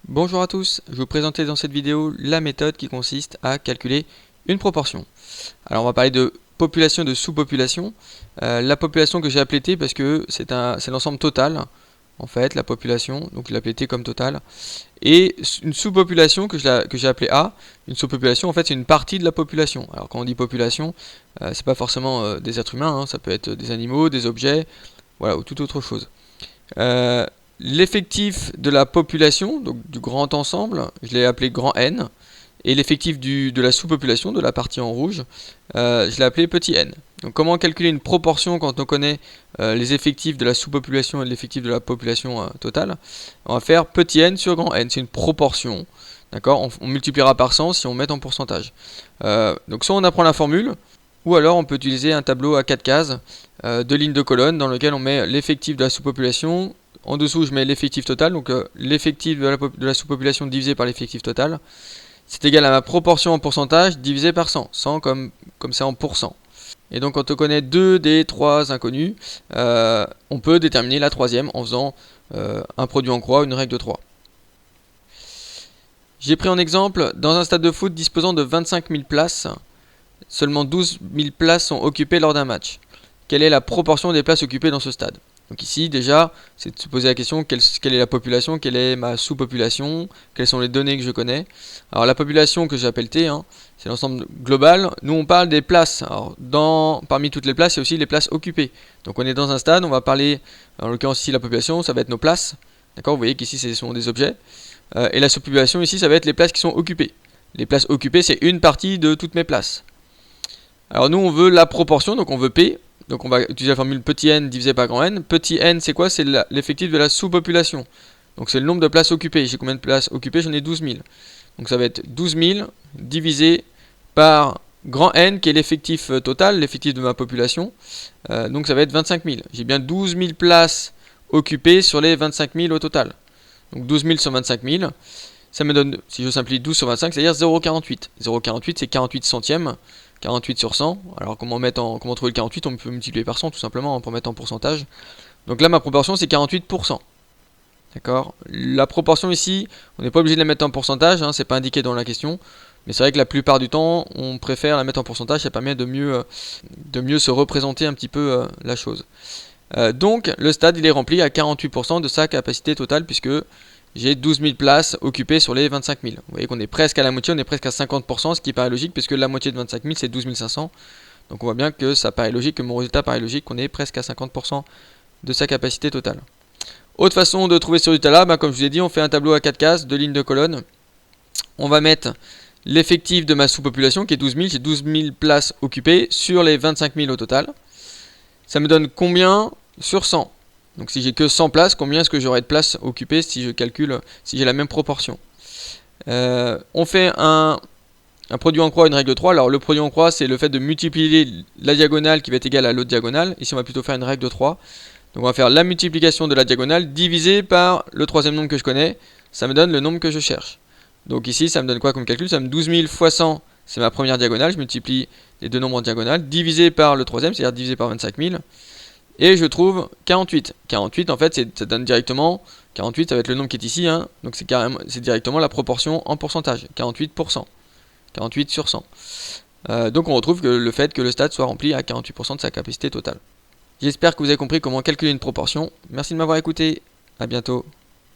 Bonjour à tous, je vais vous présenter dans cette vidéo la méthode qui consiste à calculer une proportion. Alors on va parler de population et de sous-population. La population que j'ai appelée T parce que c'est l'ensemble total, en fait, la population, donc je l'ai appelée T comme total. Et une sous-population que j'ai appelée A, une sous-population en fait c'est une partie de la population. Alors quand on dit population, c'est pas forcément des êtres humains, ça peut être des animaux, des objets, voilà, ou toute autre chose. L'effectif de la population, donc du grand ensemble, je l'ai appelé grand N, et l'effectif de la sous-population, de la partie en rouge, je l'ai appelé petit n. Donc comment calculer une proportion quand on connaît les effectifs de la sous-population et l'effectif de la population totale? On va faire petit n sur grand N, c'est une proportion. D'accord, on multipliera par 100 si on met en pourcentage. Donc soit on apprend la formule, ou alors on peut utiliser un tableau à 4 cases, 2 lignes de colonnes dans lequel on met l'effectif de la sous-population. En dessous, je mets l'effectif total, donc l'effectif de la sous-population divisé par l'effectif total. C'est égal à ma proportion en pourcentage divisé par 100. 100 comme c'est en pourcent. Et donc quand on connaît 2 des 3 inconnus, on peut déterminer la troisième en faisant un produit en croix, une règle de 3. J'ai pris en exemple, dans un stade de foot disposant de 25 000 places, seulement 12 000 places sont occupées lors d'un match. Quelle est la proportion des places occupées dans ce stade? Donc ici, déjà, c'est de se poser la question, quelle est la population, quelle est ma sous-population, quelles sont les données que je connais. Alors la population que j'appelle T, c'est l'ensemble global. Nous, on parle des places. Alors parmi toutes les places, il y a aussi les places occupées. Donc on est dans un stade, on va parler, en l'occurrence ici la population, ça va être nos places. D'accord, vous voyez qu'ici, ce sont des objets. Et la sous-population ici, ça va être les places qui sont occupées. Les places occupées, c'est une partie de toutes mes places. Alors nous, on veut la proportion, donc on veut P. Donc on va utiliser la formule petit n divisé par grand N. Petit n, c'est quoi? C'est l'effectif de la sous-population. Donc c'est le nombre de places occupées. J'ai combien de places occupées? J'en ai 12 000. Donc ça va être 12 000 divisé par grand N, qui est l'effectif total, l'effectif de ma population. Donc ça va être 25 000. J'ai bien 12 000 places occupées sur les 25 000 au total. Donc 12 000 sur 25 000. Ça me donne, si je simplifie 12 sur 25, c'est-à-dire 0,48. 0,48, c'est 48 centièmes. 48 sur 100. Alors comment trouver le 48? On peut multiplier par 100 tout simplement pour mettre en pourcentage. Donc là ma proportion c'est 48%. D'accord. La proportion ici, on n'est pas obligé de la mettre en pourcentage, c'est pas indiqué dans la question. Mais c'est vrai que la plupart du temps, on préfère la mettre en pourcentage, ça permet de mieux se représenter un petit peu la chose. Donc le stade il est rempli à 48% de sa capacité totale puisque j'ai 12 000 places occupées sur les 25 000. Vous voyez qu'on est presque à la moitié, on est presque à 50%, ce qui paraît logique, puisque la moitié de 25 000, c'est 12 500. Donc on voit bien que ça paraît logique, que mon résultat paraît logique, qu'on est presque à 50% de sa capacité totale. Autre façon de trouver ce résultat-là, comme je vous ai dit, on fait un tableau à 4 cases, 2 lignes de colonnes. On va mettre l'effectif de ma sous-population, qui est 12 000, j'ai 12 000 places occupées sur les 25 000 au total. Ça me donne combien sur 100? Donc si j'ai que 100 places, combien est-ce que j'aurai de places occupées si je calcule, si j'ai la même proportion? On fait un produit en croix, une règle de 3. Alors le produit en croix, c'est le fait de multiplier la diagonale qui va être égale à l'autre diagonale. Ici on va plutôt faire une règle de 3. Donc on va faire la multiplication de la diagonale divisée par le troisième nombre que je connais. Ça me donne le nombre que je cherche. Donc ici ça me donne quoi comme calcul? Ça me donne 12 000 fois 100, c'est ma première diagonale. Je multiplie les deux nombres en diagonale, divisé par le troisième, c'est-à-dire divisé par 25 000. Et je trouve 48. 48 en fait ça donne directement, 48 ça va être le nombre qui est ici, donc c'est directement la proportion en pourcentage, 48%. 48 sur 100. Donc on retrouve que le fait que le stade soit rempli à 48% de sa capacité totale. J'espère que vous avez compris comment calculer une proportion. Merci de m'avoir écouté, à bientôt.